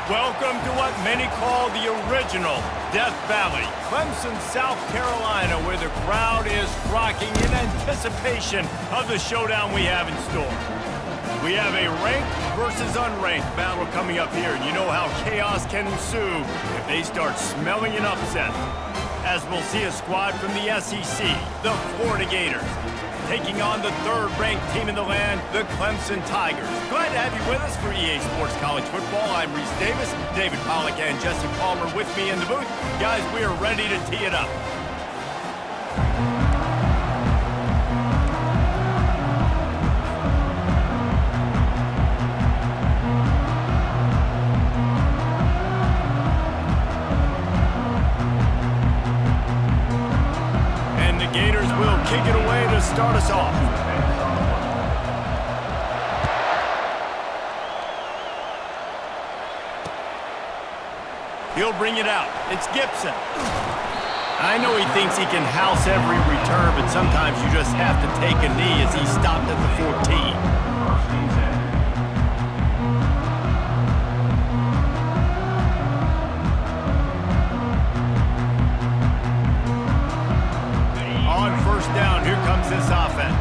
Welcome to what many call the original Death Valley, Clemson, South Carolina, where the crowd is rocking in anticipation of the showdown we have in store. We have a ranked versus unranked battle coming up here, and you know how chaos can ensue if they start smelling an upset. As we'll see a squad from the SEC, the Florida Gators, taking on the third-ranked team in the land, the Clemson Tigers. Glad to have you with us for EA Sports College Football. I'm Reese Davis, David Pollack and Jesse Palmer with me in the booth. Guys, we are ready to tee it up. And the Gators will kick it away to start us off. He'll bring it out. It's Gibson. I know he thinks he can house every return, but sometimes you just have to take a knee as he stopped at the 14. On first down, here comes this offense.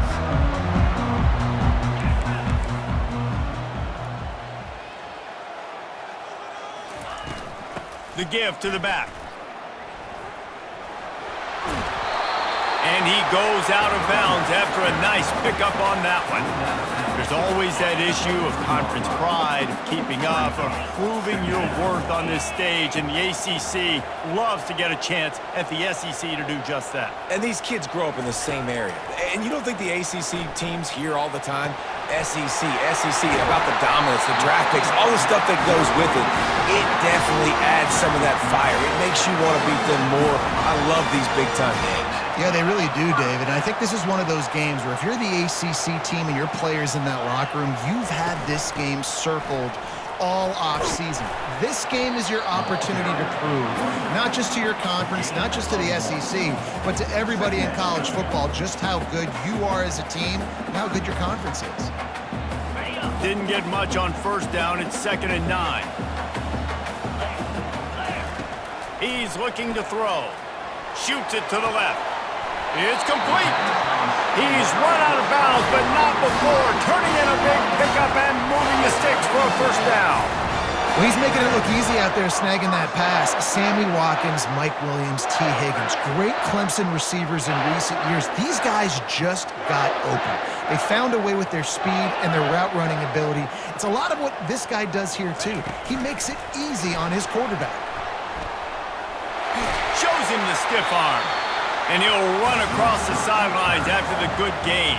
The give to the back. And he goes out of bounds after a nice pickup on that one. There's always that issue of conference pride, of keeping up, of proving your worth on this stage, and the ACC loves to get a chance at the SEC to do just that. And these kids grow up in the same area. And you don't think the ACC teams hear all the time, SEC, about the dominance, the draft picks, all the stuff that goes with it. It definitely adds some of that fire. It makes you want to beat them more. I love these big-time games. Yeah, they really do, David. And I think this is one of those games where if you're the ACC team and your players in that locker room, you've had this game circled all off-season. This game is your opportunity to prove, not just to your conference, not just to the SEC, but to everybody in college football, just how good you are as a team and how good your conference is. Didn't get much on first down. It's 2nd and 9. He's looking to throw. Shoots it to the left. It's complete. He's run out of bounds, but not before turning in a big pickup and moving the sticks for a first down. Well, he's making it look easy out there snagging that pass. Sammy Watkins, Mike Williams, T. Higgins, great Clemson receivers in recent years. These guys just got open. They found a way with their speed and their route running ability. It's a lot of what this guy does here, too. He makes it easy on his quarterback. Shows him the stiff arm. And he'll run across the sidelines after the good gain.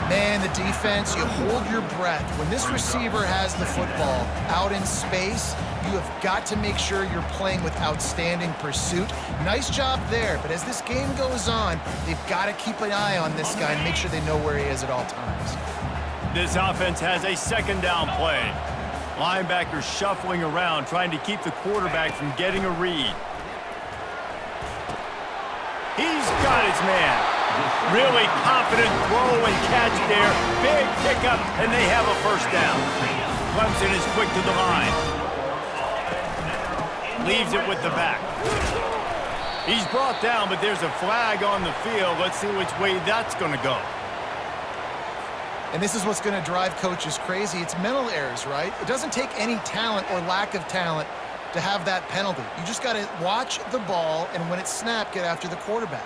Man, the defense, you hold your breath. When this receiver has the football out in space, you have got to make sure you're playing with outstanding pursuit. Nice job there, but as this game goes on, they've got to keep an eye on this guy and make sure they know where he is at all times. This offense has a 2nd down play. Linebackers shuffling around, trying to keep the quarterback from getting a read. He's got his man. Really confident throw and catch there. Big pickup, and they have a first down. Clemson is quick to the line. Leaves it with the back. He's brought down, but there's a flag on the field. Let's see which way that's going to go. And this is what's going to drive coaches crazy. It's mental errors, right? It doesn't take any talent or lack of talent to have that penalty. You just got to watch the ball, and when it's snapped, get after the quarterback.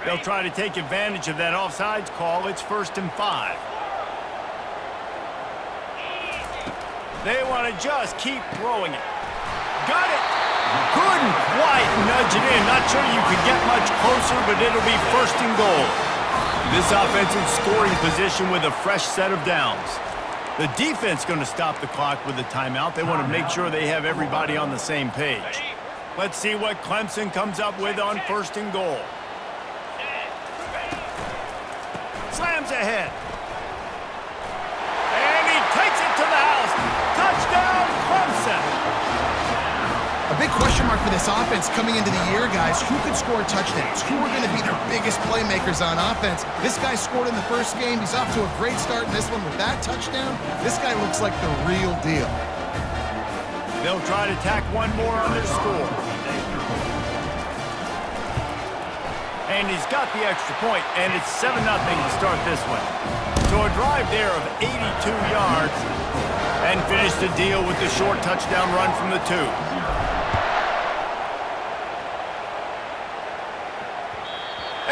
They'll try to take advantage of that offsides call. It's 1st and 5. They want to just keep throwing it. Got it! Couldn't quite nudge it in. Not sure you could get much closer, but it'll be 1st and goal. This offense in scoring position with a fresh set of downs. The defense going to stop the clock with a timeout. They want to make sure they have everybody on the same page. Let's see what Clemson comes up with on 1st and goal. Slams ahead. And he takes it to the house. Touchdown, Clemson. A big question mark for this offense coming into the year, guys. Who could score touchdowns? Who are going to be their biggest playmakers on offense? This guy scored in the first game. He's off to a great start in this one with that touchdown. This guy looks like the real deal. They'll try to tack one more on their score. And he's got the extra point, and it's 7-0 to start this one. So a drive there of 82 yards, and finish the deal with the short touchdown run from the 2.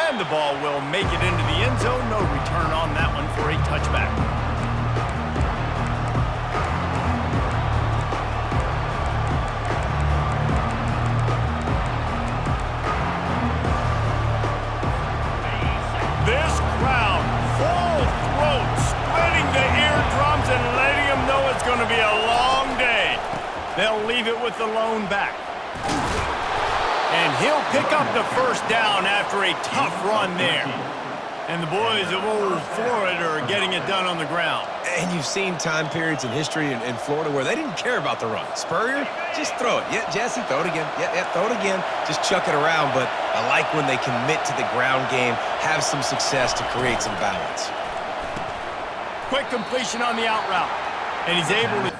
And the ball will make it into the end zone. No return on that one for a touchback. This crowd, full throat, splitting the eardrums and letting them know it's going to be a long day. They'll leave it with the lone back. And he'll pick up the first down after a tough run there. And the boys of old Florida are getting it done on the ground. And you've seen time periods in history in Florida where they didn't care about the run. Spurrier, just throw it. Yeah, Jesse, throw it again. Yeah, throw it again. Just chuck it around. But I like when they commit to the ground game, have some success to create some balance. Quick completion on the out route. And he's able to...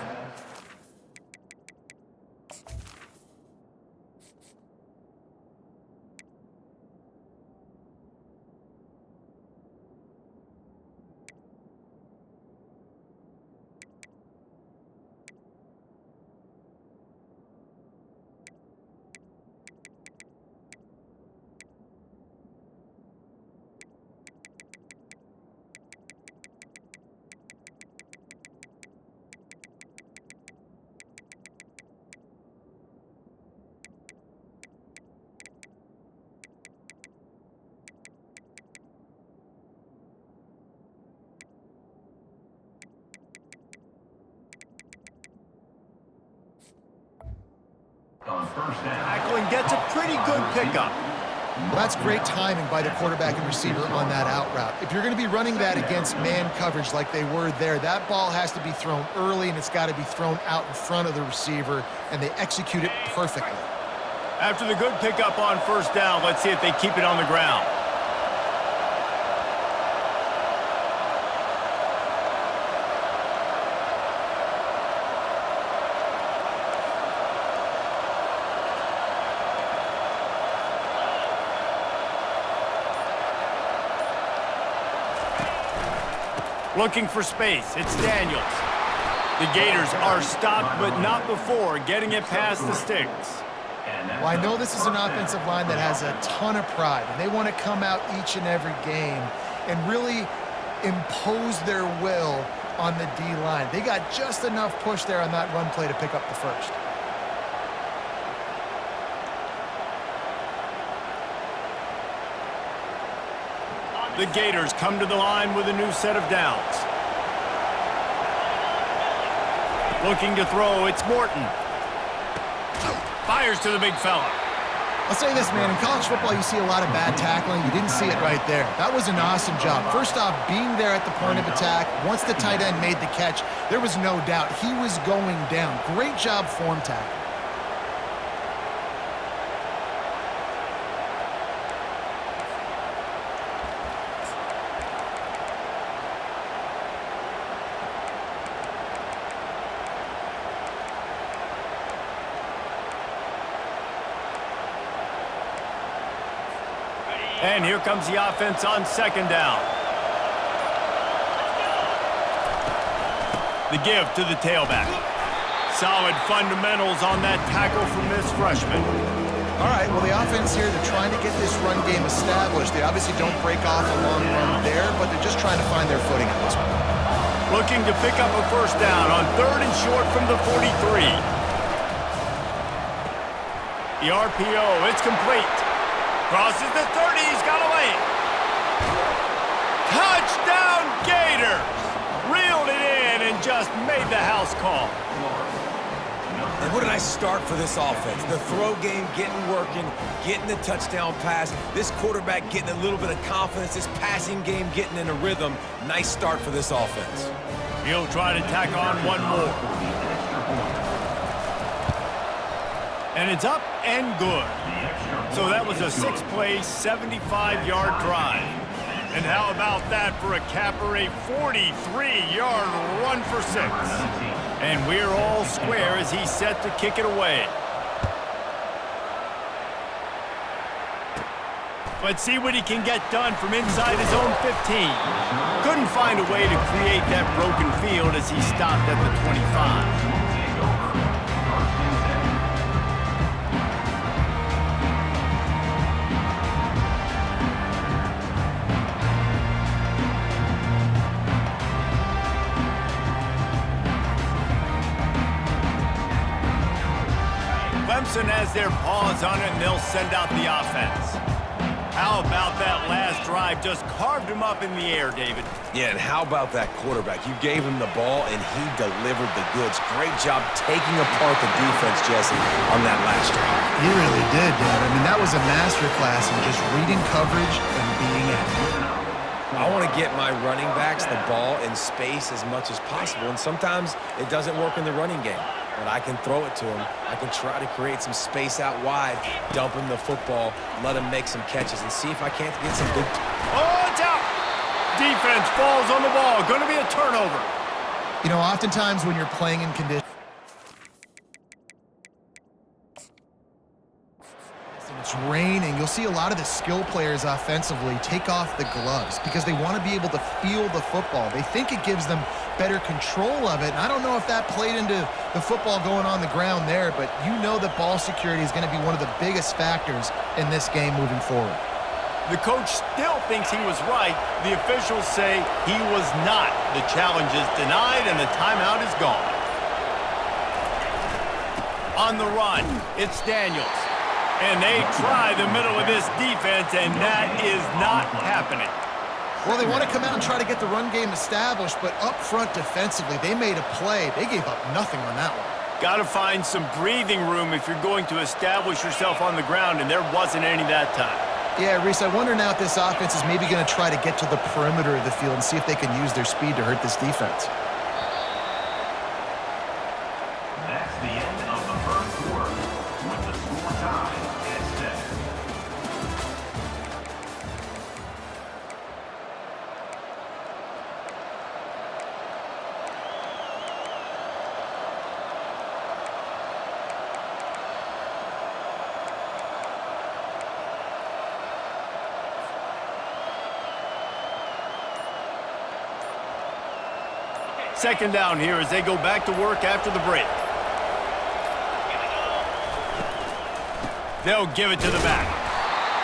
Tackling gets a pretty good pickup. Well, that's great timing by the quarterback and receiver on that out route. If you're going to be running that against man coverage like they were there, that ball has to be thrown early, and it's got to be thrown out in front of the receiver, and they execute it perfectly. After the good pickup on first down, let's see if they keep it on the ground. Looking for space, it's Daniels. The Gators are stopped, but not before getting it past the sticks. Well, I know this is an offensive line that has a ton of pride, and they want to come out each and every game and really impose their will on the D-line. They got just enough push there on that run play to pick up the first. The Gators come to the line with a new set of downs. Looking to throw, it's Morton. Fires to the big fella. I'll say this, man, in college football you see a lot of bad tackling. You didn't see it right there. That was an awesome job. First off, being there at the point of attack. Once the tight end made the catch, there was no doubt he was going down. Great job form tackle. And here comes the offense on second down. The give to the tailback. Solid fundamentals on that tackle from this freshman. All right, well, the offense here, they're trying to get this run game established. They obviously don't break off a long run there, but they're just trying to find their footing at this point. Looking to pick up a first down on 3rd and short from the 43. The RPO, it's complete. Crosses the 30, he's got away. Touchdown Gators! Reeled it in and just made the house call. And what a nice start for this offense. The throw game getting working, getting the touchdown pass. This quarterback getting a little bit of confidence. This passing game getting in a rhythm. Nice start for this offense. He'll try to tack on one more. And it's up and good. So that was a 6-play, 75-yard drive. And how about that for a capper, a 43-yard run for 6? And we're all square as he's set to kick it away. Let's see what he can get done from inside his own 15. Couldn't find a way to create that broken field as he stopped at the 25. Clemson has their paws on it, and they'll send out the offense. How about that last drive? Just carved him up in the air, David. Yeah, and how about that quarterback? You gave him the ball, and he delivered the goods. Great job taking apart the defense, Jesse, on that last drive. He really did, Dad. I mean, that was a masterclass in just reading coverage and being accurate. I want to get my running backs the ball in space as much as possible, and sometimes it doesn't work in the running game. But I can throw it to him. I can try to create some space out wide, dump him the football, let him make some catches, and see if I can't get some big... Oh, it's out! Defense falls on the ball. Going to be a turnover. You know, oftentimes when you're playing in conditions, it's raining, you'll see a lot of the skill players offensively take off the gloves because they want to be able to feel the football. They think it gives them better control of it. And I don't know if that played into the football going on the ground there, but you know that ball security is going to be one of the biggest factors in this game moving forward. The coach still thinks he was right. The officials say he was not. The challenge is denied and the timeout is gone. On the run, it's Daniels. And they try the middle of this defense, and that is not happening. Well, they want to come out and try to get the run game established, but up front defensively, they made a play. They gave up nothing on that one. Got to find some breathing room if you're going to establish yourself on the ground, and there wasn't any that time. Yeah, Reese, I wonder now if this offense is maybe going to try to get to the perimeter of the field and see if they can use their speed to hurt this defense. That's the end of the first quarter with the score tied at 7. Second down here as they go back to work after the break. They'll give it to the back.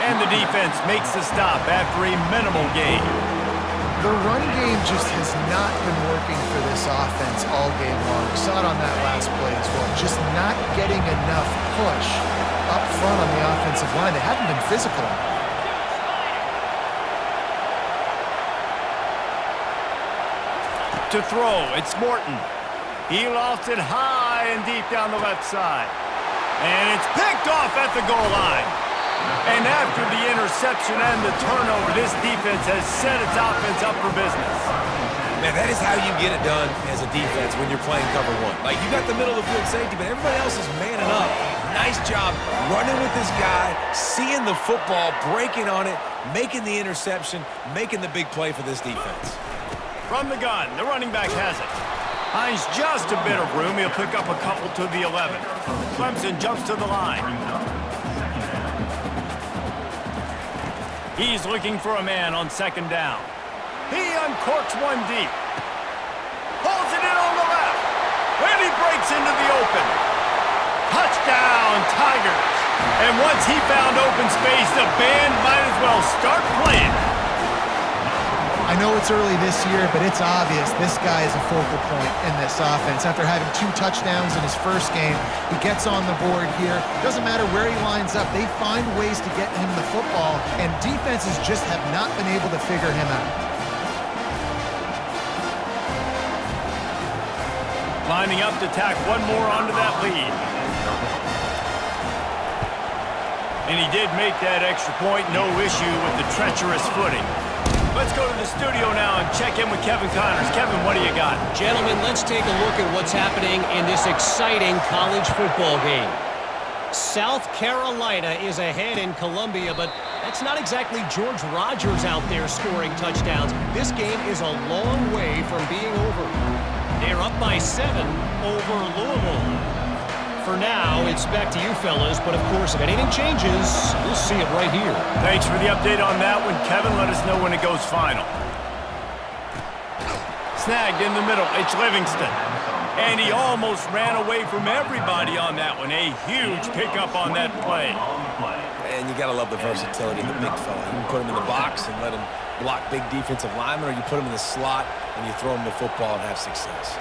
And the defense makes the stop after a minimal gain. The run game just has not been working for this offense all game long. We saw it on that last play as well. Just not getting enough push up front on the offensive line. They haven't been physical enough. To throw, it's Morton. He lofts it high and deep down the left side. And it's picked off at the goal line. And after the interception and the turnover, this defense has set its offense up for business. Man, that is how you get it done as a defense when you're playing cover one. Like, you got the middle of the field safety, but everybody else is manning up. Nice job running with this guy, seeing the football, breaking on it, making the interception, making the big play for this defense. From the gun, the running back has it. Finds just a bit of room. He'll pick up a couple to the 11. Clemson jumps to the line. He's looking for a man on second down. He uncorks one deep. Pulls it in on the left. And he breaks into the open. Touchdown, Tigers. And once he found open space, the band might as well start playing. I know it's early this year, but it's obvious this guy is a focal point in this offense. After having 2 touchdowns in his first game, he gets on the board here. Doesn't matter where he lines up. They find ways to get him the football, and defenses just have not been able to figure him out. Lining up to tack one more onto that lead. And he did make that extra point. No issue with the treacherous footing. Let's go to the studio now and check in with Kevin Connors. Kevin, what do you got? Gentlemen, let's take a look at what's happening in this exciting college football game. South Carolina is ahead in Columbia, but that's not exactly George Rogers out there scoring touchdowns. This game is a long way from being over. They're up by 7 over Louisville. For now, it's back to you fellas, but of course, if anything changes, we'll see it right here. Thanks for the update on that one, Kevin. Let us know when it goes final. Snagged in the middle. It's Livingston. And he almost ran away from everybody on that one. A huge pickup on that play. And you got to love the versatility of the big fella. You can put him in the box and let him block big defensive linemen, or you put him in the slot and you throw him the football and have success.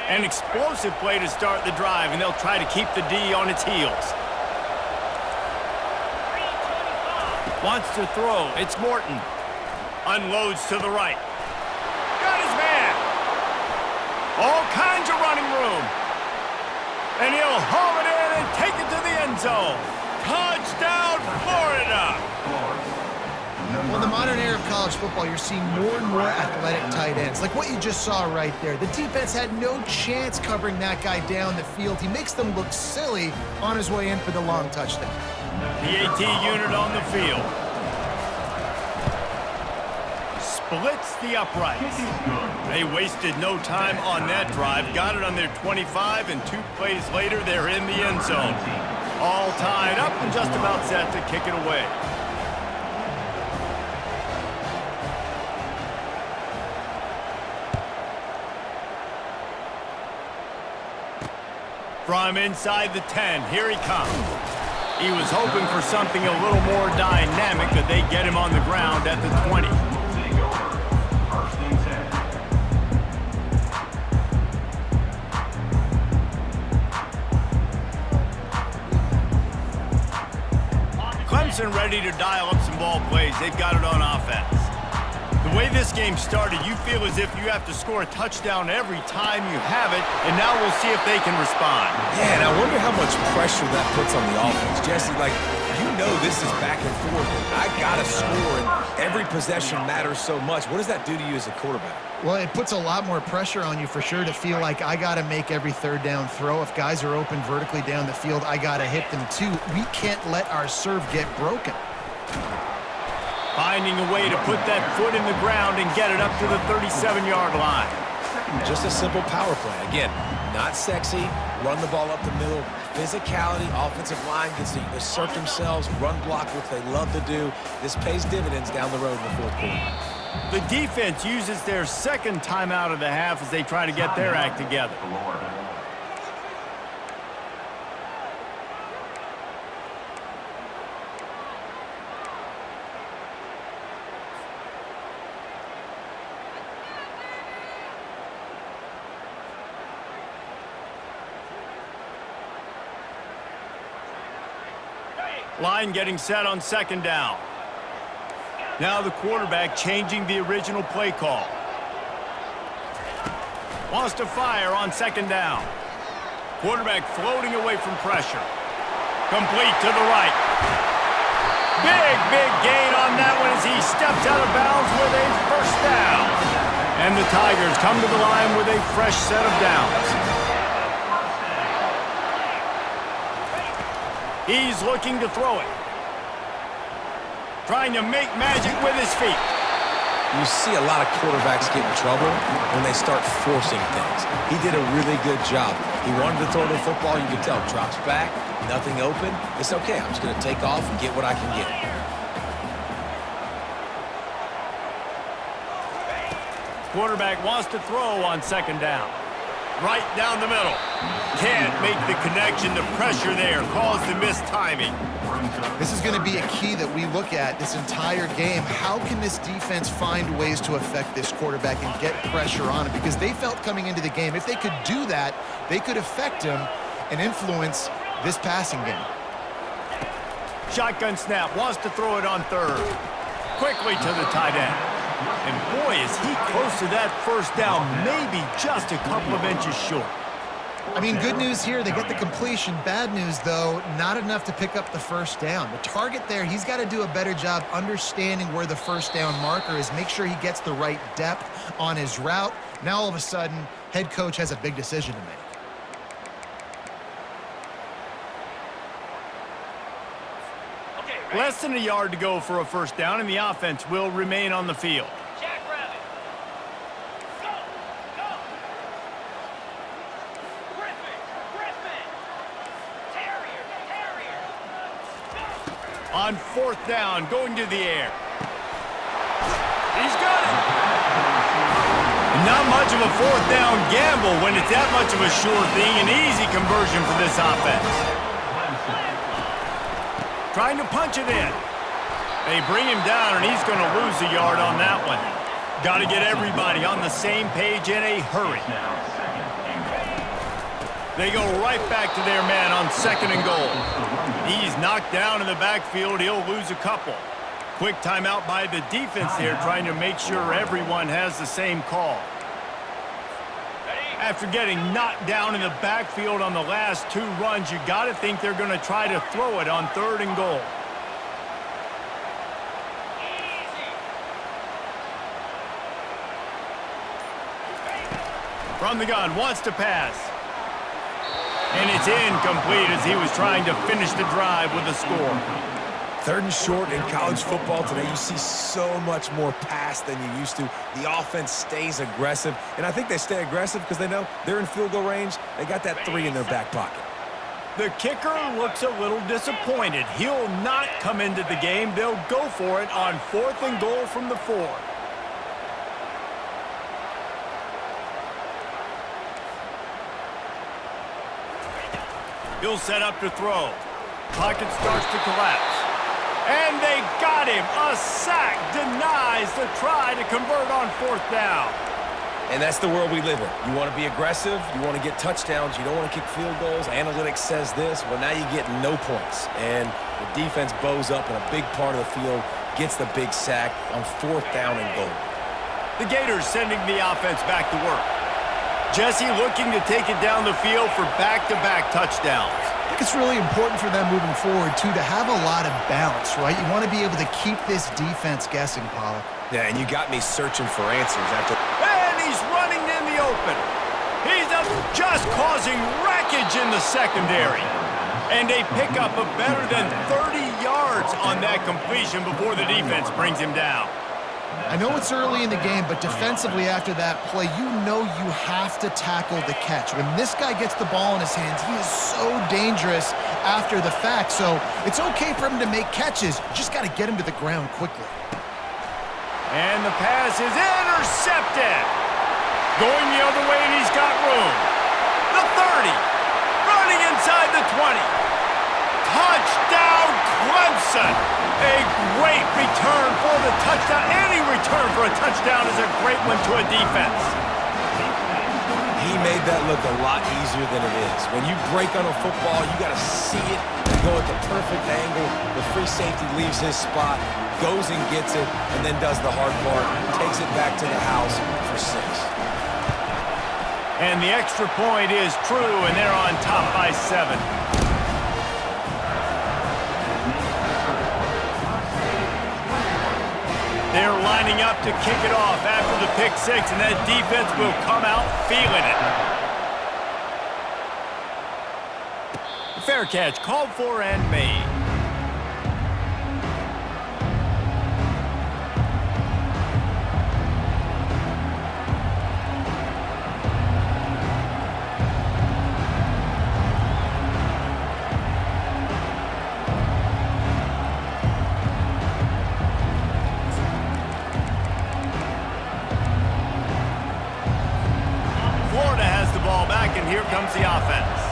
An explosive play to start the drive, and they'll try to keep the D on its heels. Wants to throw. It's Morton. Unloads to the right. Got his man. All kinds of running room. And he'll haul it in and take it to the end zone. Touchdown, Florida! Well, in the modern era of college football, you're seeing more and more athletic tight ends. Like what you just saw right there. The defense had no chance covering that guy down the field. He makes them look silly on his way in for the long touchdown. The AT unit on the field. Splits the uprights. They wasted no time on that drive. Got it on their 25, and 2 plays later, they're in the end zone. All tied up and just about set to kick it away. From inside the 10, here he comes. He was hoping for something a little more dynamic, but they get him on the ground at the 20. First and 10. Clemson ready to dial up some ball plays. They've got it on offense. The way this game started, you feel as if you have to score a touchdown every time you have it, and now we'll see if they can respond. Yeah, and I wonder how much pressure that puts on the offense. Jesse, like, you know this is back and forth. I got to score, and every possession matters so much. What does that do to you as a quarterback? Well, it puts a lot more pressure on you for sure to feel like I got to make every third down throw. If guys are open vertically down the field, I got to hit them too. We can't let our serve get broken. Finding a way to put that foot in the ground and get it up to the 37-yard line. Just a simple power play. Again, not sexy, run the ball up the middle, physicality, offensive line gets to assert themselves, run block, which they love to do. This pays dividends down the road in the fourth quarter. The defense uses their second timeout of the half as they try to get their act together. Line getting set on second down. Now the quarterback changing the original play call. Wants to fire on second down. Quarterback floating away from pressure. Complete to the right. Big gain on that one as he steps out of bounds with a first down. And the Tigers come to the line with a fresh set of downs. He's looking to throw it. Trying to make magic with his feet. You see a lot of quarterbacks get in trouble when they start forcing things. He did a really good job. He wanted to throw the football. You can tell. Drops back, nothing open. It's okay. I'm just going to take off and get what I can get. Quarterback wants to throw on second down. Right down the middle. Can't make the connection. The pressure there caused the missed timing. This is going to be a key that we look at this entire game. How can this defense find ways to affect this quarterback and get pressure on him? Because they felt coming into the game, if they could do that, they could affect him and influence this passing game. Shotgun snap. Wants to throw it on third. Quickly to the tight end. And boy, is he close to that first down, maybe just a couple of inches short. I mean, good news here, they get the completion. Bad news, though, not enough to pick up the first down. The target there, he's got to do a better job understanding where the first down marker is, make sure he gets the right depth on his route. Now, all of a sudden, head coach has a big decision to make. Less than a yard to go for a first down, and the offense will remain on the field. On 4th down, going to the air. He's got it. Not much of a 4th down gamble when it's that much of a sure thing. An easy conversion for this offense. Trying to punch it in. They bring him down, and he's going to lose a yard on that one. Got to get everybody on the same page in a hurry. They go right back to their man on 2nd and goal. He's knocked down in the backfield. He'll lose a couple. Quick timeout by the defense there, trying to make sure everyone has the same call. After getting knocked down in the backfield on the last 2 runs, you got to think they're going to try to throw it on 3rd and goal. From the gun, wants to pass. And it's incomplete as he was trying to finish the drive with a score. 3rd and short in college football today, you see so much more pass than you used to. The offense stays aggressive, and I think they stay aggressive because they know they're in field goal range. They got that 3 in their back pocket. The kicker looks a little disappointed. He'll not come into the game. They'll go for it on 4th and goal from the 4. He'll set up to throw. Pocket starts to collapse. And they got him. A sack denies the try to convert on 4th down. And that's the world we live in. You want to be aggressive. You want to get touchdowns. You don't want to kick field goals. Analytics says this. Well, now you get no points. And the defense bows up in a big part of the field, gets the big sack on 4th down and goal. The Gators sending the offense back to work. Jesse looking to take it down the field for back-to-back touchdowns. I think it's really important for them moving forward, too, to have a lot of balance, right? You want to be able to keep this defense guessing, Pollock. Yeah, and you got me searching for answers after. And he's running in the open. He's up just causing wreckage in the secondary. And a pickup of better than 30 yards on that completion before the defense brings him down. I know it's early in the game, but defensively after that play, you know you have to tackle the catch. When this guy gets the ball in his hands, he is so dangerous after the fact. So it's okay for him to make catches. You just got to get him to the ground quickly. And the pass is intercepted. Going the other way, and he's got room. The 30. Running inside the 20. Touchdown, Clemson. A great return for the touchdown. Any return for a touchdown is a great one to a defense. He made that look a lot easier than it is. When you break on a football, you got to see it and go at the perfect angle. The free safety leaves his spot, goes and gets it, and then does the hard part, takes it back to the house for 6. And the extra point is true, and they're on top by 7. They're lining up to kick it off after the pick 6, and that defense will come out feeling it. Fair catch called for and made. Here comes the offense.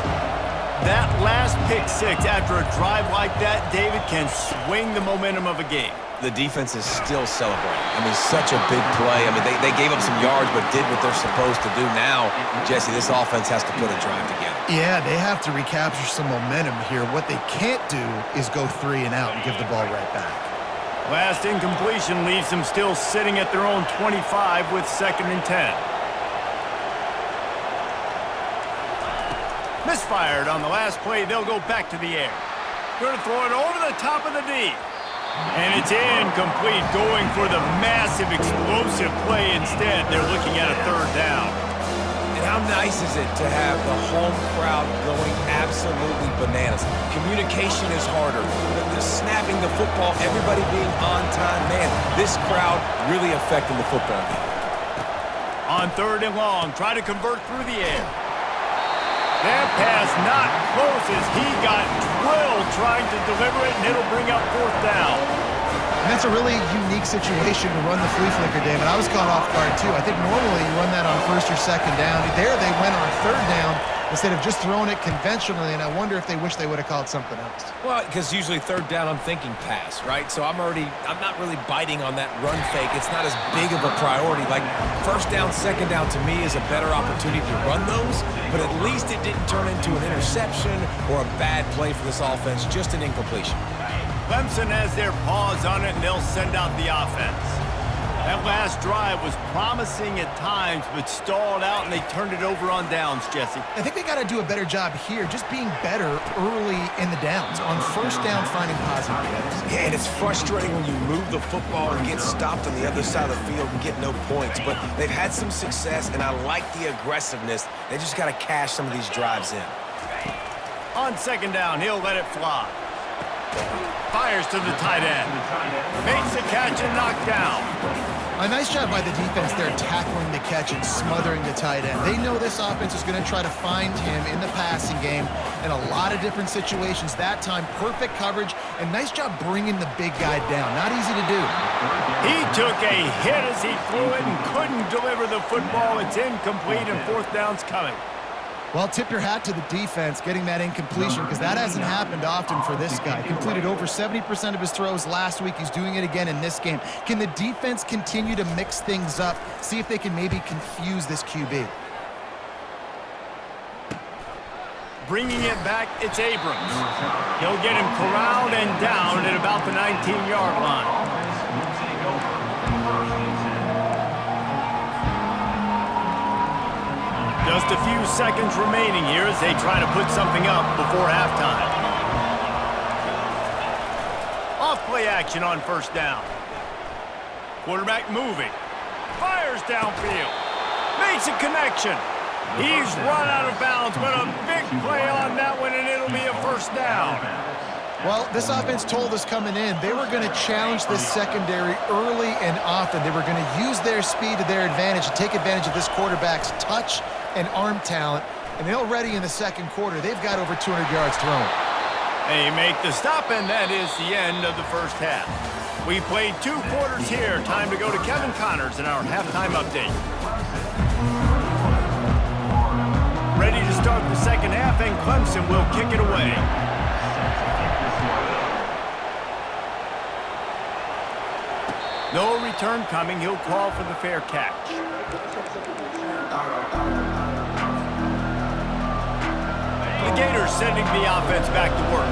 That last pick 6 after a drive like that, David, can swing the momentum of a game. The defense is still celebrating. I mean, such a big play. I mean, they gave up some yards but did what they're supposed to do. Now, Jesse, this offense has to put a drive together. Yeah, they have to recapture some momentum here. What they can't do is go 3 and out and give the ball right back. Last incompletion leaves them still sitting at their own 25 with 2nd and 10. Misfired on the last play. They'll go back to the air. Going to throw it over the top of the D. And it's incomplete, going for the massive explosive play instead. They're looking at a 3rd down. And how nice is it to have the home crowd going absolutely bananas? Communication is harder. The snapping the football, everybody being on time. Man, this crowd really affecting the football game. On 3rd and long, try to convert through the air. That pass not close as he got drilled trying to deliver it, and it'll bring up fourth down. And that's a really unique situation to run the flea flicker, David. I was caught off guard, too. I think normally you run that on first or second down. There they went on third down instead of just throwing it conventionally, and I wonder if they wish they would have called something else. Well, because usually third down I'm thinking pass, right? So I'm not really biting on that run fake. It's not as big of a priority. Like first down, second down to me is a better opportunity to run those, but at least it didn't turn into an interception or a bad play for this offense, just an incompletion. Clemson has their paws on it, and they'll send out the offense. That last drive was promising at times, but stalled out, and they turned it over on downs, Jesse. I think they got to do a better job here, just being better early in the downs. On first down, finding positive plays. Yeah, and it's frustrating when you move the football and get stopped on the other side of the field and get no points. But they've had some success, and I like the aggressiveness. They just got to cash some of these drives in. On second down, he'll let it fly. Fires to the tight end. Makes the catch and knocked down. A nice job by the defense there tackling the catch and smothering the tight end. They know this offense is going to try to find him in the passing game in a lot of different situations. That time, perfect coverage, and nice job bringing the big guy down. Not easy to do. He took a hit as he threw it and couldn't deliver the football. It's incomplete, and fourth down's coming. Well, tip your hat to the defense getting that incompletion because that hasn't happened often for this guy. Completed over 70% of his throws last week. He's doing it again in this game. Can the defense continue to mix things up? See if they can maybe confuse this QB. Bringing it back, it's Abrams. He'll get him corralled and down at about the 19-yard line. Just a few seconds remaining here as they try to put something up before halftime. Off play action on first down. Quarterback moving. Fires downfield. Makes a connection. He's run out of bounds, but a big play on that one, and it'll be a first down. Well, this offense told us coming in they were going to challenge this secondary early and often. They were going to use their speed to their advantage and take advantage of this quarterback's touch and arm talent. And already in the second quarter, they've got over 200 yards thrown. They make the stop, and that is the end of the first half. We played 2 quarters here. Time to go to Kevin Connors in our halftime update. Ready to start the second half, and Clemson will kick it away. No return coming. He'll call for the fair catch. The Gators sending the offense back to work.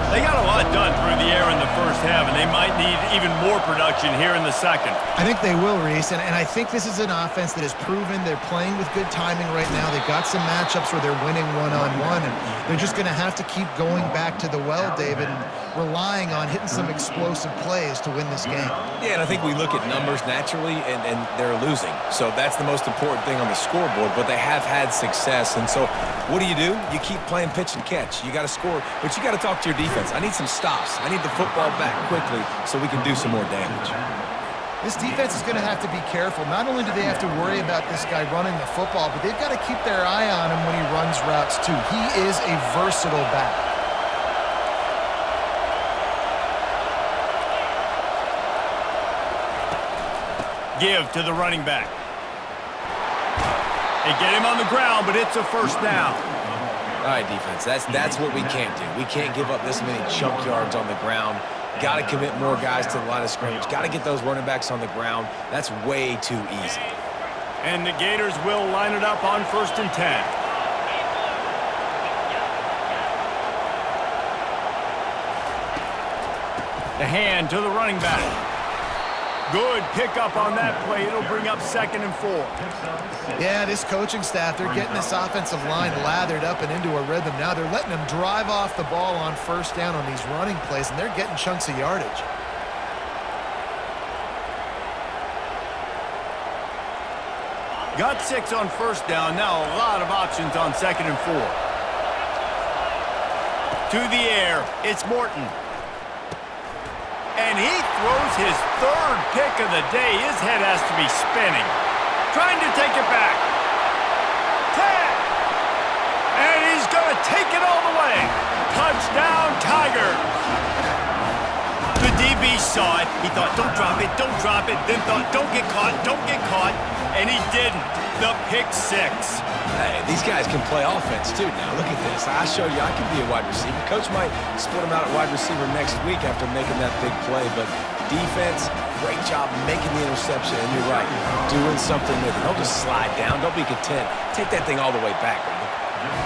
They got a lot done through the air in the first half, and they might need even more production here in the second. I think they will, Reese, and I think this is an offense that has proven they're playing with good timing right now. They've got some matchups where they're winning one-on-one, and they're just going to have to keep going back to the well, David, and relying on hitting some explosive plays to win this game. Yeah, and I think we look at numbers naturally, and they're losing. So that's the most important thing on the scoreboard, but they have had success. And so what do? You keep playing pitch and catch. You got to score, but you got to talk to your defense. I need some stops. I need the football back quickly so we can do some more damage. This defense is going to have to be careful. Not only do they have to worry about this guy running the football, but they've got to keep their eye on him when he runs routes too. He is a versatile back. Give to the running back. They get him on the ground, but it's a first down. All right, defense, that's what we can't do. We can't give up this many chunk yards on the ground. Got to commit more guys to the line of scrimmage. Got to get those running backs on the ground. That's way too easy. And the Gators will line it up on 1st and 10. The hand to the running back. Good pickup on that play. It'll bring up 2nd and 4. Yeah, this coaching staff, they're getting this offensive line lathered up and into a rhythm. Now they're letting them drive off the ball on first down on these running plays, and they're getting chunks of yardage. Got 6 on first down. Now a lot of options on 2nd and 4. To the air. It's Morton. And he throws his 3rd pick of the day. His head has to be spinning. Trying to take it back. 10. And he saw it. He thought, don't drop it, then thought, don't get caught, and he didn't. The pick six. Hey, these guys can play offense, too. Now, look at this. I showed you I can be a wide receiver. Coach might split him out at wide receiver next week after making that big play, but defense, great job making the interception, and you're right, doing something with it. Don't just slide down. Don't be content. Take that thing all the way back, brother.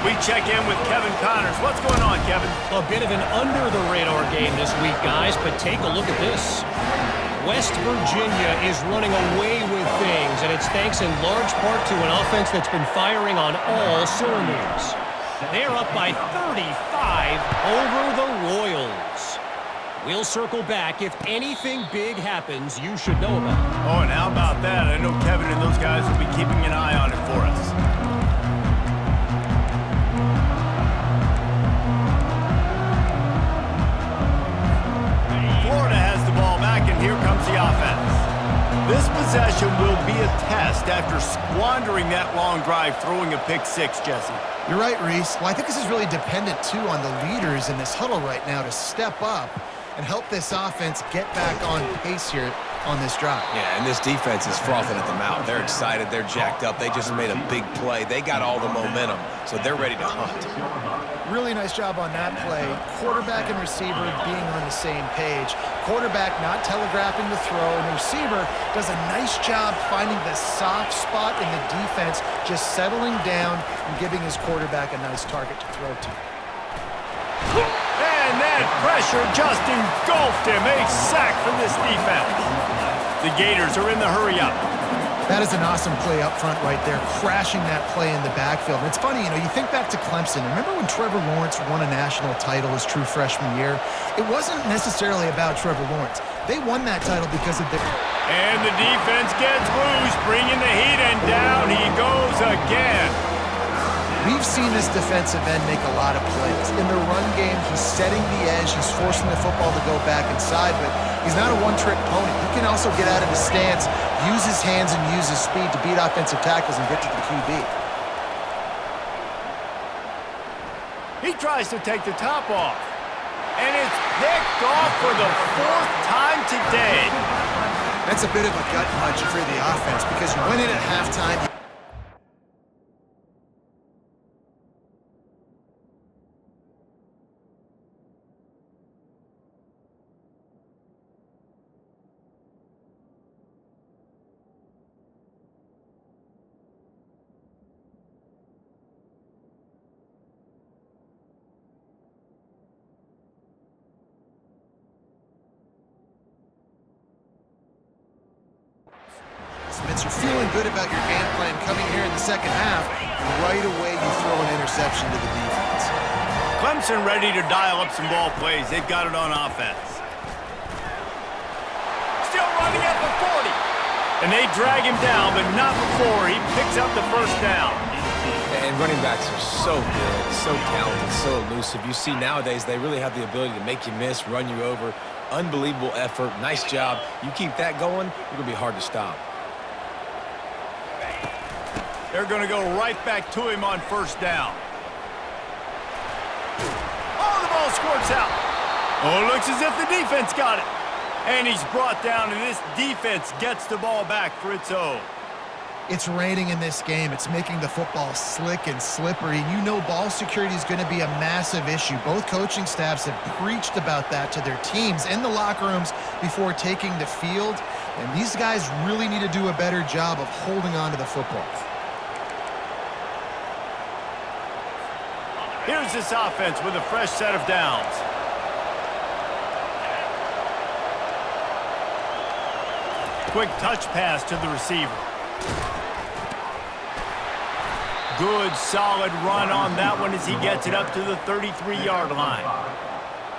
We check in with Kevin Connors. What's going on, Kevin? A bit of an under-the-radar game this week, guys, but take a look at this. West Virginia is running away with things, and it's thanks in large part to an offense that's been firing on all cylinders. They're up by 35 over the Royals. We'll circle back. If anything big happens, you should know about it. Oh, and how about that? I know Kevin and those guys will be keeping an eye on it for us. Florida has the ball back, and here comes the offense. This possession will be a test after squandering that long drive, throwing a pick six, Jesse. You're right, Reese. Well, I think this is really dependent, too, on the leaders in this huddle right now to step up and help this offense get back on pace here on this drive. Yeah, and this defense is frothing at the mouth. They're excited. They're jacked up. They just made a big play. They got all the momentum, so they're ready to hunt. Really nice job on that play. Quarterback and receiver being on the same page. Quarterback not telegraphing the throw, and the receiver does a nice job finding the soft spot in the defense, just settling down and giving his quarterback a nice target to throw to. And that pressure just engulfed him. A sack from this defense. The Gators are in the hurry-up. That is an awesome play up front right there, crashing that play in the backfield. And it's funny, you think back to Clemson. Remember when Trevor Lawrence won a national title his true freshman year? It wasn't necessarily about Trevor Lawrence. They won that title because of their... And the defense gets loose, bringing the heat, and down he goes again. We've seen this defensive end make a lot of plays. In the run game, he's setting the edge. He's forcing the football to go back inside, but he's not a one-trick pony. He can also get out of his stance, use his hands, and use his speed to beat offensive tackles and get to the QB. He tries to take the top off, and it's picked off for the fourth time today. That's a bit of a gut punch for the offense because you went in at halftime. You're feeling good about your game plan coming here in the second half. Right away, you throw an interception to the defense. Clemson ready to dial up some ball plays. They've got it on offense. Still running at the 40. And they drag him down, but not before he picks up the first down. And running backs are so good, so talented, so elusive. You see nowadays they really have the ability to make you miss, run you over. Unbelievable effort. Nice job. You keep that going, it'll be hard to stop. They're going to go right back to him on first down. Oh, the ball squirts out. Oh, it looks as if the defense got it. And he's brought down, and this defense gets the ball back for its own. It's raining in this game. It's making the football slick and slippery. You know ball security is going to be a massive issue. Both coaching staffs have preached about that to their teams in the locker rooms before taking the field. And these guys really need to do a better job of holding on to the football. Here's this offense with a fresh set of downs. Quick touch pass to the receiver. Good, solid run on that one as he gets it up to the 33-yard line.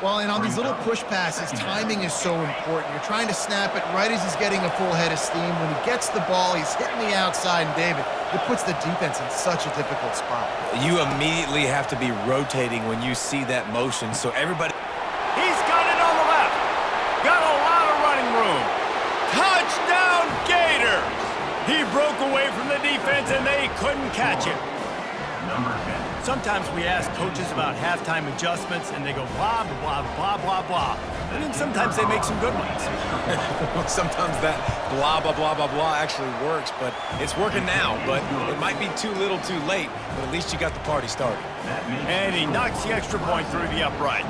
Well, and on these little push passes, timing is so important. You're trying to snap it right as he's getting a full head of steam. When he gets the ball, he's hitting the outside, and David, it puts the defense in such a difficult spot. You immediately have to be rotating when you see that motion, so everybody... He's got it on the left. Got a lot of running room. Touchdown, Gators! He broke away from the defense, and they couldn't catch him. Number 10. Sometimes we ask coaches about halftime adjustments, and they go blah, blah, blah, blah, blah. And then sometimes they make some good ones. Sometimes that blah, blah, blah, blah, blah actually works, but it's working now. But it might be too little too late, but at least you got the party started. And he knocks the extra point through the uprights.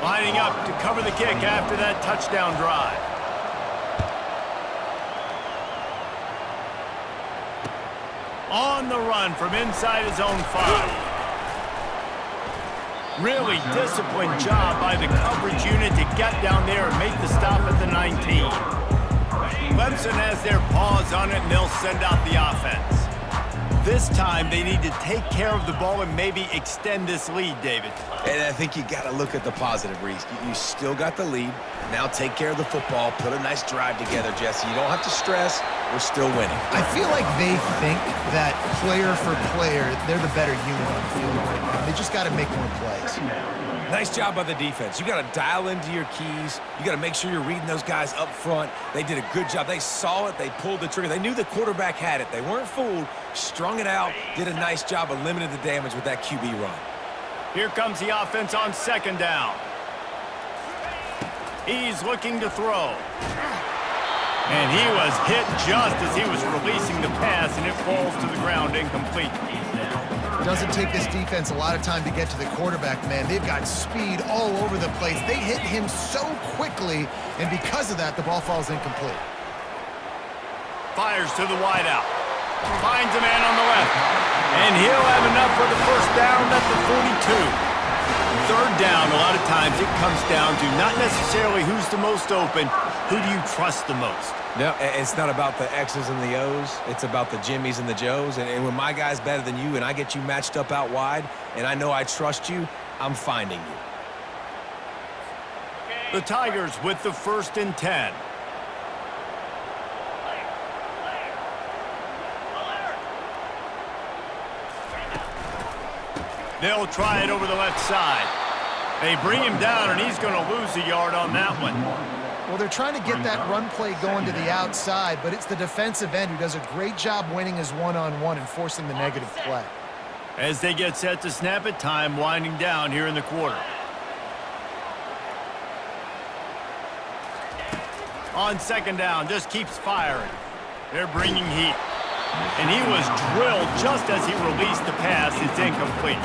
Lining up to cover the kick after that touchdown drive. On the run from inside his own 5. Really disciplined job by the coverage unit to get down there and make the stop at the 19. Clemson has their paws on it, and they'll send out the offense. This time, they need to take care of the ball and maybe extend this lead, David. And I think you got to look at the positive, Reese. You still got the lead. Now take care of the football. Put a nice drive together, Jesse. You don't have to stress. We're still winning. I feel like they think that player for player, they're the better unit on the field right now. They just got to make more plays. Nice job by the defense. You got to dial into your keys. You got to make sure you're reading those guys up front. They did a good job. They saw it. They pulled the trigger. They knew the quarterback had it. They weren't fooled. Strung it out. Did a nice job of limiting the damage with that QB run. Here comes the offense on second down. He's looking to throw. And he was hit just as he was releasing the pass, and it falls to the ground incomplete. Doesn't take this defense a lot of time to get to the quarterback, man. They've got speed all over the place. They hit him so quickly, and because of that, the ball falls incomplete. Fires to the wideout. Finds a man on the left. And he'll have enough for the first down at the 42. Third down, a lot of times it comes down to not necessarily who's the most open, who do you trust the most? No, it's not about the X's and the O's. It's about the Jimmies and the Joes. And when my guy's better than you and I get you matched up out wide and I know I trust you, I'm finding you. The Tigers with the 1st and 10. They'll try it over the left side. They bring him down, and he's going to lose a yard on that one. Well, they're trying to get that run play going to the outside, but it's the defensive end who does a great job winning his one-on-one and forcing the negative play. As they get set to snap it, time winding down here in the quarter. On second down, just keeps firing. They're bringing heat. And he was drilled just as he released the pass. It's incomplete.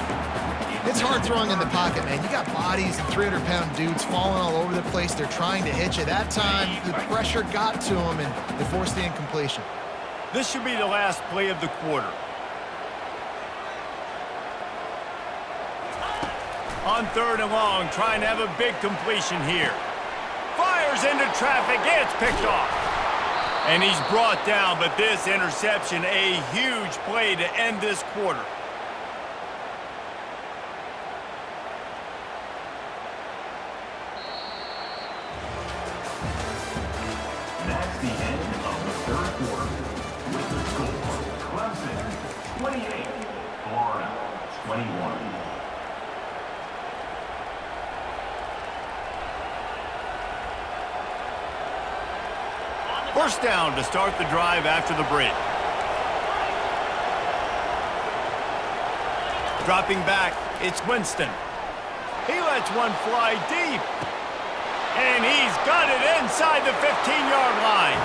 It's hard throwing in the pocket, man. You got bodies and 300-pound dudes falling all over the place. They're trying to hit you. That time, the pressure got to him, and they forced the incompletion. This should be the last play of the quarter. On 3rd and long, trying to have a big completion here. Fires into traffic. It's picked off. And he's brought down, but this interception, a huge play to end this quarter. That's the end of the 3rd quarter. With the score, Clemson 28, Florida 21. First down to start the drive after the break. Dropping back, it's Winston. He lets one fly deep. And he's got it inside the 15-yard line.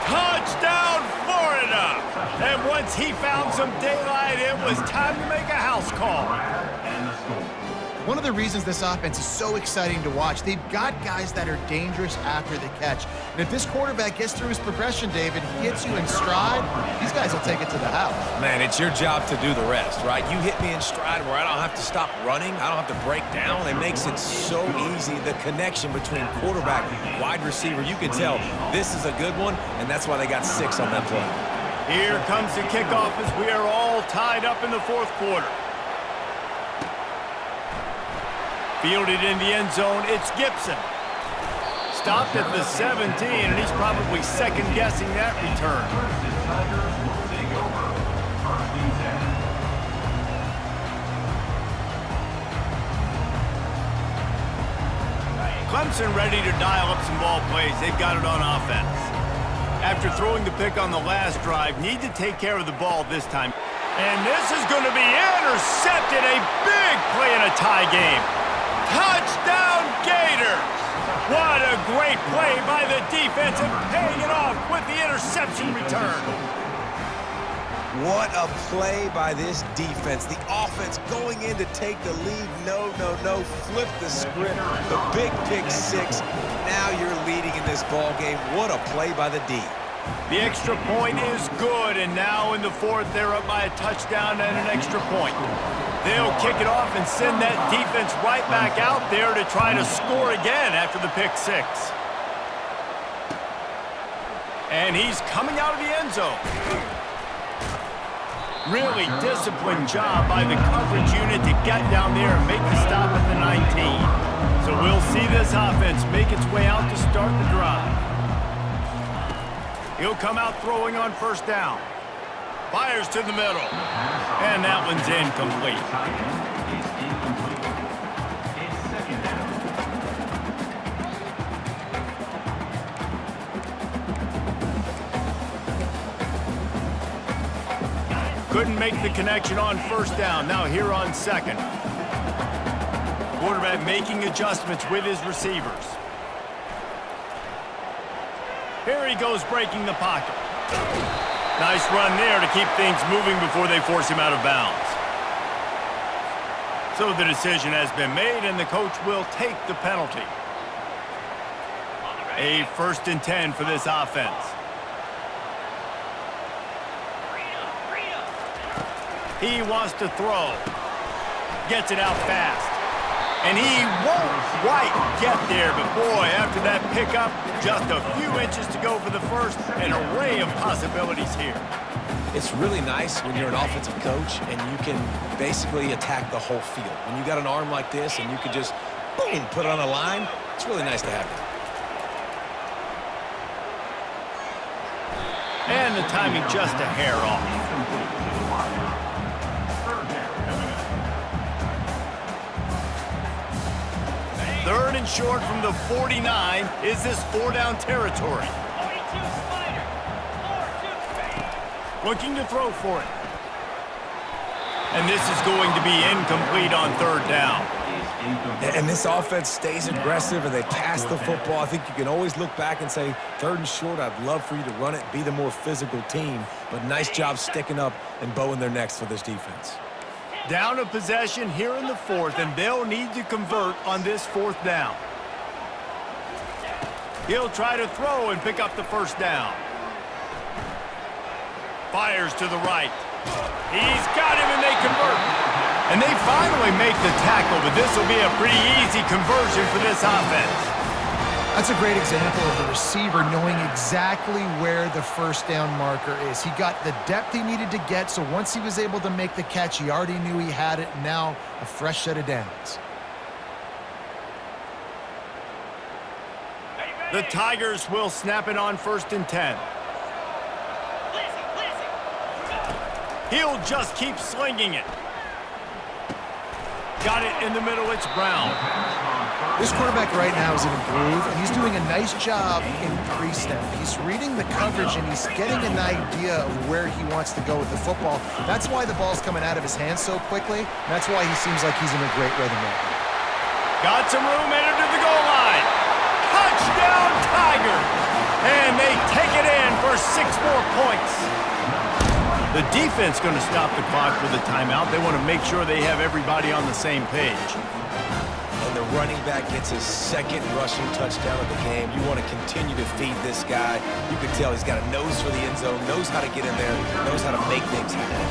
Touchdown, Florida! And once he found some daylight, it was time to make a house call. One of the reasons this offense is so exciting to watch, they've got guys that are dangerous after the catch. And if this quarterback gets through his progression, David, he hits you in stride, these guys will take it to the house. Man, it's your job to do the rest, right? You hit me in stride where I don't have to stop running. I don't have to break down. It makes it so easy, the connection between quarterback and wide receiver. You can tell this is a good one, and that's why they got 6 on that play. Here comes the kickoff as we are all tied up in the 4th quarter. Fielded in the end zone, it's Gibson. Stopped at the 17, and he's probably second-guessing that return. Clemson ready to dial up some ball plays. They've got it on offense. After throwing the pick on the last drive, need to take care of the ball this time. And this is going to be intercepted. intercepted. A big play in a tie game. Touchdown, Gators! What a great play by the defense and paying it off with the interception return. What a play by this defense. The offense going in to take the lead. No. Flip the script. The big pick six. Now you're leading in this ball game. What a play by the D. The extra point is good, and now in the fourth, they're up by a touchdown and an extra point. They'll kick it off and send that defense right back out there to try to score again after the pick six. And he's coming out of the end zone. Really disciplined job by the coverage unit to get down there and make the stop at the 19. So we'll see this offense make its way out to start the drive. He'll come out throwing on first down. Fires to the middle. And that one's incomplete. Couldn't make the connection on first down. Now here on second. Quarterback making adjustments with his receivers. Here he goes breaking the pocket. Nice run there to keep things moving before they force him out of bounds. So the decision has been made and the coach will take the penalty. A 1st and 10 for this offense. He wants to throw. Gets it out fast. And he won't quite get there, but boy, after that pickup, just a few inches to go for the first, an array of possibilities here. It's really nice when you're an offensive coach and you can basically attack the whole field. When you got an arm like this and you can just, boom, put it on a line, it's really nice to have that. And the timing just a hair off. Third and short from the 49. Is this 4-down territory? Looking to throw for it. And this is going to be incomplete on 3rd down. And this offense stays aggressive and they pass the football. I think you can always look back and say, 3rd and short, I'd love for you to run it, be the more physical team. But nice job sticking up and bowing their necks for this defense. Down a possession here in the 4th, and they'll need to convert on this 4th down. He'll try to throw and pick up the 1st down. Fires to the right. He's got him, and they convert. And they finally make the tackle, but this will be a pretty easy conversion for this offense. That's a great example of the receiver knowing exactly where the 1st down marker is. He got the depth he needed to get, so once he was able to make the catch, he already knew he had it. Now a fresh set of downs. The Tigers will snap it on 1st and 10. He'll just keep slinging it. Got it in the middle, it's Brown. This quarterback right now is in a groove, and he's doing a nice job in pre-snap. He's reading the coverage, and he's getting an idea of where he wants to go with the football. That's why the ball's coming out of his hands so quickly, and that's why he seems like he's in a great rhythm right now. Got some room, headed to the goal line. Touchdown, Tigers! And they take it in for 6 more points. The defense going to stop the clock with a timeout. They want to make sure they have everybody on the same page. And the running back gets his 2nd rushing touchdown of the game. You want to continue to feed this guy. You can tell he's got a nose for the end zone, knows how to get in there, knows how to make things happen.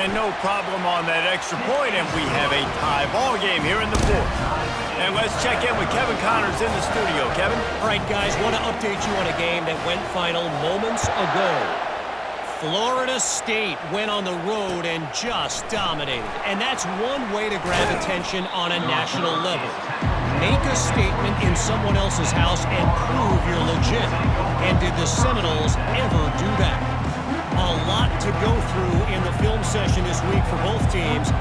And no problem on that extra point, and we have a tie ball game here in the 4th. And let's check in with Kevin Connors in the studio. Kevin? All right, guys, want to update you on a game that went final moments ago. Florida State went on the road and just dominated. And that's one way to grab attention on a national level. Make a statement in someone else's house and prove you're legit. And did the Seminoles ever do that? A lot to go through in the film session this week for both teams,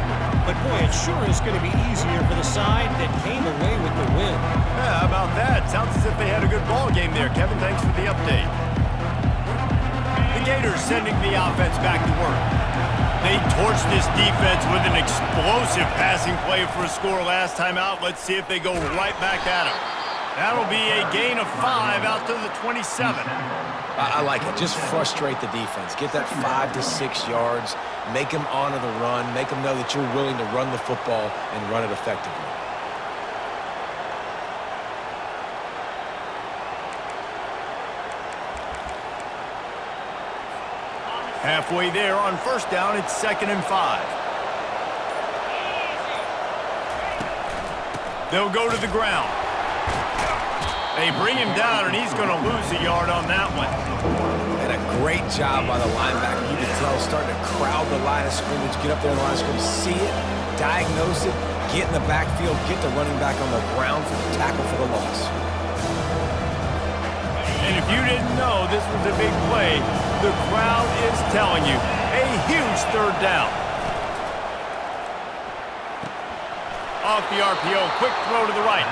but boy, it sure is going to be easier for the side that came away with the win. Yeah, how about that? Sounds as if they had a good ball game there. Kevin, thanks for the update. The Gators sending the offense back to work. They torched this defense with an explosive passing play for a score last time out. Let's see if they go right back at them. That'll be a gain of 5 out to the 27. I like it. Just frustrate the defense. Get that 5 to 6 yards. Make them honor the run. Make them know that you're willing to run the football and run it effectively. Halfway there on first down, it's 2nd and 5. They'll go to the ground. They bring him down, and he's going to lose a yard on that one. And a great job by the linebacker. You can tell starting to crowd the line of scrimmage, get up there in the line of scrimmage, see it, diagnose it, get in the backfield, get the running back on the ground for the tackle for the loss. And if you didn't know this was a big play, the crowd is telling you a huge 3rd down. Off the RPO, quick throw to the right.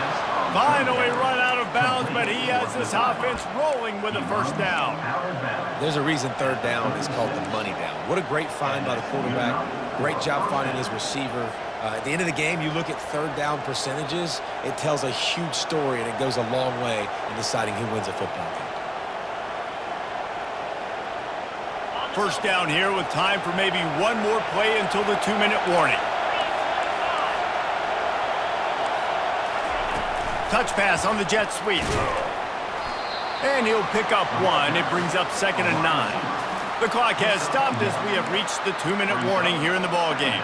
Finally run out of bounds, but he has this offense rolling with a 1st down. There's a reason 3rd down is called the money down. What a great find by the quarterback. Great job finding his receiver. At the end of the game, you look at 3rd down percentages, it tells a huge story, and it goes a long way in deciding who wins a football game. 1st down here with time for maybe one more play until the 2-minute warning. Touch pass on the jet sweep. And he'll pick up 1. It brings up 2nd and 9. The clock has stopped as we have reached the 2-minute warning here in the ball game.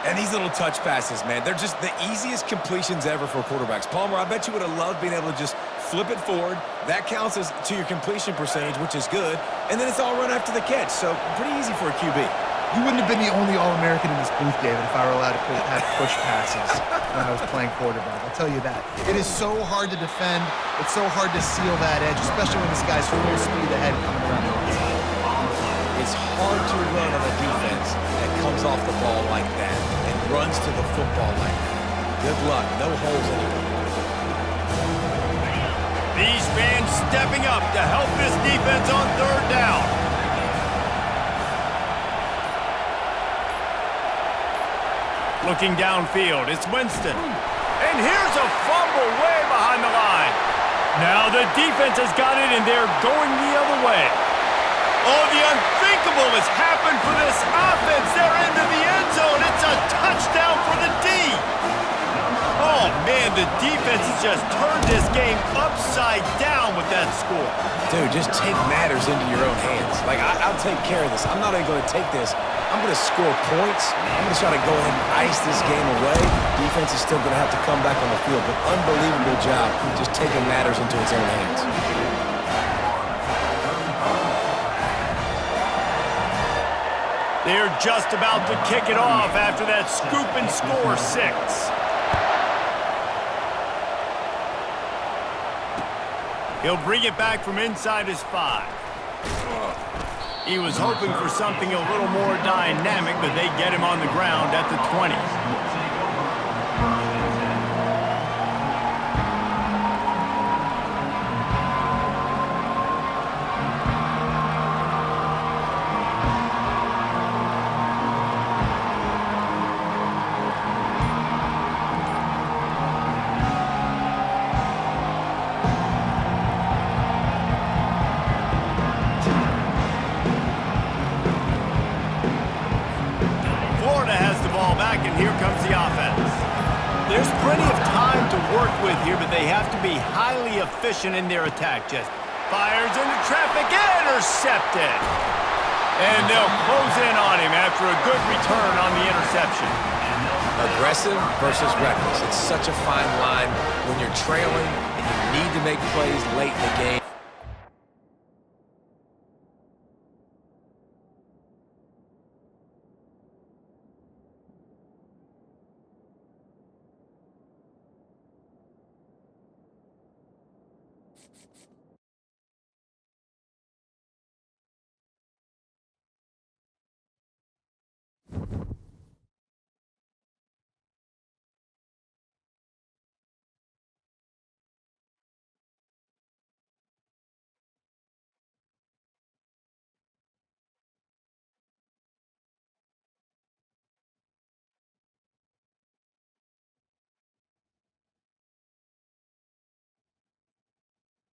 And these little touch passes, man, they're just the easiest completions ever for quarterbacks. Palmer, I bet you would have loved being able to just flip it forward. That counts as to your completion percentage, which is good. And then it's all run after the catch, so pretty easy for a QB. You wouldn't have been the only All-American in this booth, David, if I were allowed to have push passes when I was playing quarterback. I'll tell you that. It is so hard to defend. It's so hard to seal that edge, especially when this guy's full speed ahead coming around the outside. It's hard to run on a defense that comes off the ball like that and runs to the football like that. Good luck. No holes anywhere. These fans stepping up to help this defense on 3rd down. Looking downfield, it's Winston. And here's a fumble way behind the line. Now the defense has got it, and they're going the other way. Oh, the unthinkable has happened for this offense. They're into the end zone. It's a touchdown for the D. Oh, man, the defense has just turned this game upside down with that score. Dude, just take matters into your own hands. Like, I'll take care of this. I'm not even going to take this. I'm going to score points. I'm going to try to go ahead and ice this game away. Defense is still going to have to come back on the field, but unbelievable job just taking matters into its own hands. They're just about to kick it off after that scoop and score 6. He'll bring it back from inside his 5. He was hoping for something a little more dynamic, but they get him on the ground at the 20. Here comes the offense. There's plenty of time to work with here, but they have to be highly efficient in their attack. Just fires into traffic, intercepted. And they'll close in on him after a good return on the interception. Aggressive versus reckless. It's such a fine line when you're trailing and you need to make plays late in the game.